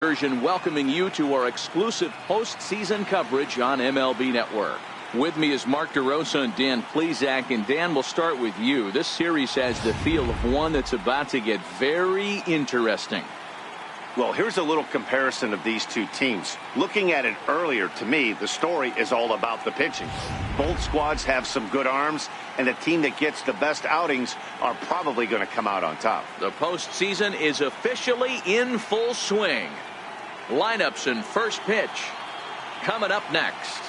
Version welcoming you to our exclusive postseason coverage on MLB Network. With me is Mark DeRosa and Dan Plesac. And Dan, we'll start with you. This series has the feel of one that's about to get very interesting. Well, here's a little comparison of these two teams. Looking at it earlier, to me, the story is all about the pitching. Both squads have some good arms, and the team that gets the best outings are probably going to come out on top. The postseason is officially in full swing. Lineups and first pitch coming up next.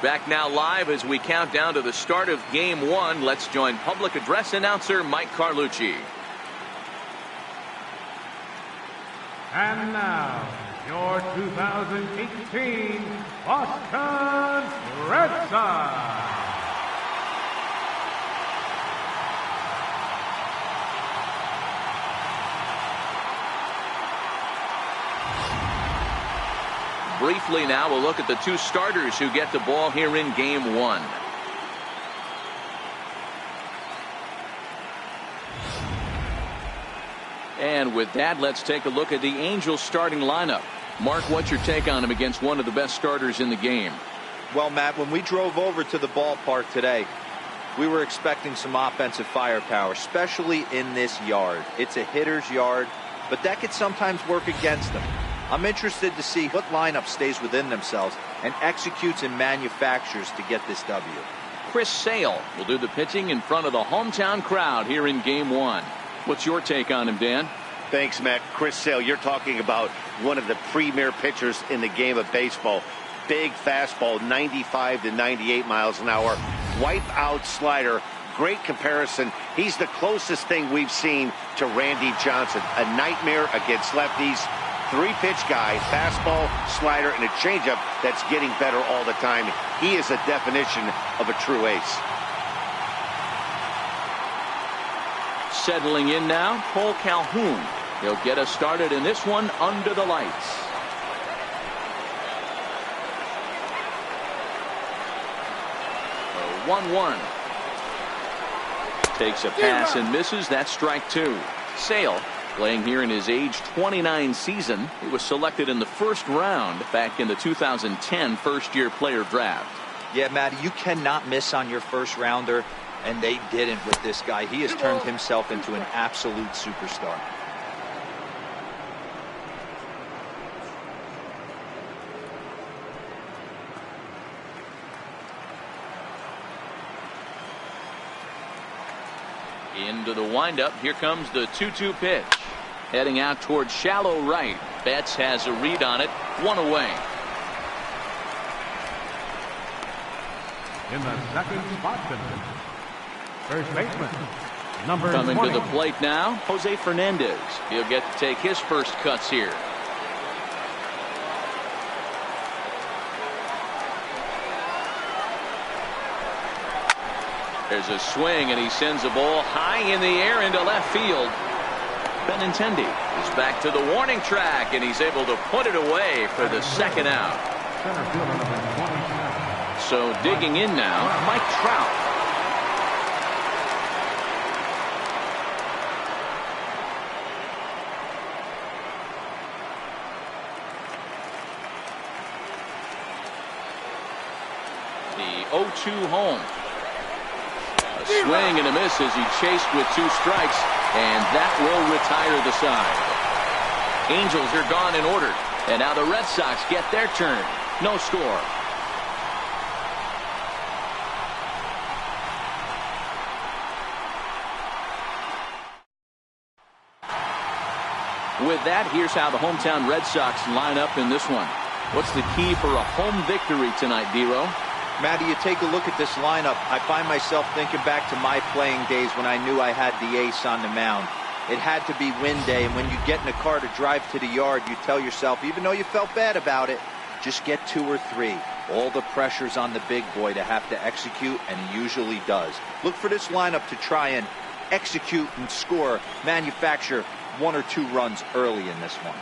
Back now live as we count down to the start of Game 1. Let's join public address announcer Mike Carlucci. And now, your 2018 Boston Red Sox. Briefly now, we'll look at the two starters who get the ball here in Game 1. And with that, let's take a look at the Angels starting lineup. Mark, what's your take on him against one of the best starters in the game? Well, Matt, when we drove over to the ballpark today, we were expecting some offensive firepower, especially in this yard. It's a hitter's yard, but that could sometimes work against them. I'm interested to see what lineup stays within themselves and executes and manufactures to get this W. Chris Sale will do the pitching in front of the hometown crowd here in Game 1. What's your take on him, Dan? Thanks, Matt. Chris Sale, you're talking about one of the premier pitchers in the game of baseball. Big fastball, 95 to 98 miles an hour. Wipe out slider. Great comparison. He's the closest thing we've seen to Randy Johnson. A nightmare against lefties. Three-pitch guy, fastball, slider, and a changeup that's getting better all the time. He is a definition of a true ace. Settling in now, Cole Calhoun. He'll get us started in this one under the lights. 1-1. Takes a pass and misses. That's strike two. Sale playing here in his age 29 season. He was selected in the first round back in the 2010 first-year player draft. Yeah, Matty, you cannot miss on your first rounder, and they didn't with this guy. He has turned himself into an absolute superstar. Into the windup. Here comes the 2-2 pitch. Heading out towards shallow right. Betts has a read on it. One away. In the second spot, first baseman, number Coming 20. to the plate now, Jose Fernandez. He'll get to take his first cuts here. There's a swing, and he sends the ball high in the air into left field. Benintendi is back to the warning track, and he's able to put it away for the second out. Center fielder, number 27. So digging in now, Mike Trout. The 0-2 home. A swing and a miss as he chased with two strikes, and that will retire the side. Angels are gone in order, and now the Red Sox get their turn. No score. With that, here's how the hometown Red Sox line up in this one. What's the key for a home victory tonight, D-Row? Matty, you take a look at this lineup. I find myself thinking back to my playing days when I knew I had the ace on the mound. It had to be win day, and when you get in a car to drive to the yard, you tell yourself, even though you felt bad about it, just get 2 or 3. All the pressure's on the big boy to have to execute, and he usually does. Look for this lineup to try and execute and score, manufacture 1 or 2 runs early in this one.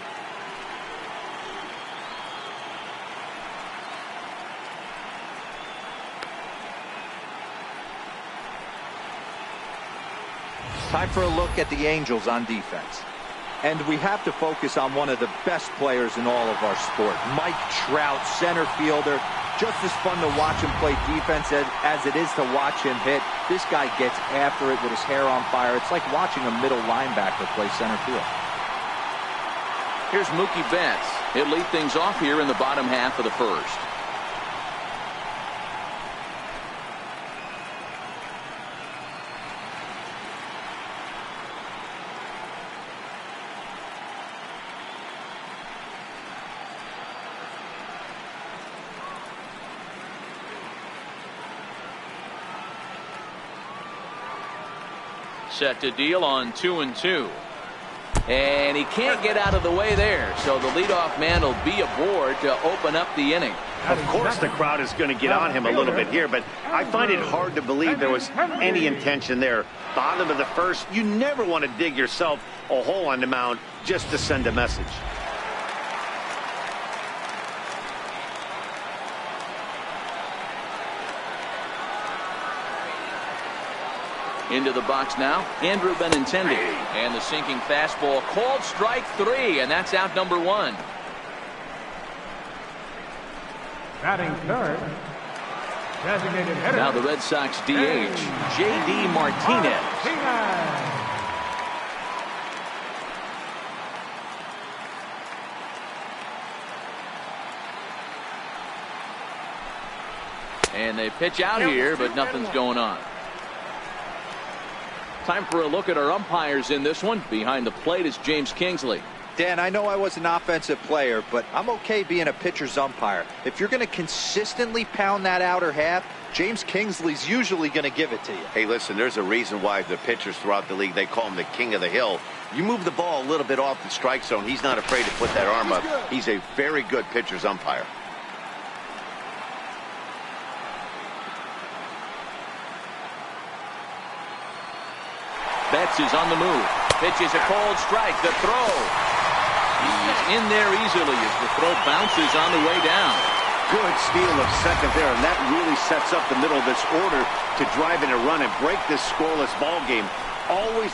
Time for a look at the Angels on defense. And we have to focus on one of the best players in all of our sport. Mike Trout, center fielder. Just as fun to watch him play defense as it is to watch him hit. This guy gets after it with his hair on fire. It's like watching a middle linebacker play center field. Here's Mookie Betts. He'll lead things off here in the bottom half of the first. Set to deal on 2-2. And he can't get out of the way there. So the leadoff man will be aboard to open up the inning. Of course the crowd is going to get on him a little bit here, but I find it hard to believe there was any intention there. Bottom of the first, you never want to dig yourself a hole on the mound just to send a message. Into the box now, Andrew Benintendi. And the sinking fastball called strike 3, and that's out number 1. Batting third. Designated hitter. Now the Red Sox DH, J.D. Martinez. And they pitch out here, but nothing's going on. Time for a look at our umpires in this one. Behind the plate is James Kingsley. Dan, I know I was an offensive player, but I'm okay being a pitcher's umpire. If you're going to consistently pound that outer half, James Kingsley's usually going to give it to you. Hey, listen, there's a reason why the pitchers throughout the league, they call him the king of the hill. You move the ball a little bit off the strike zone, he's not afraid to put that arm up. He's a very good pitcher's umpire. Betts is on the move. Pitches a cold strike. The throw. He's in there easily as the throw bounces on the way down. Good steal of second there, and that really sets up the middle of this order to drive in a run and break this scoreless ball game. Always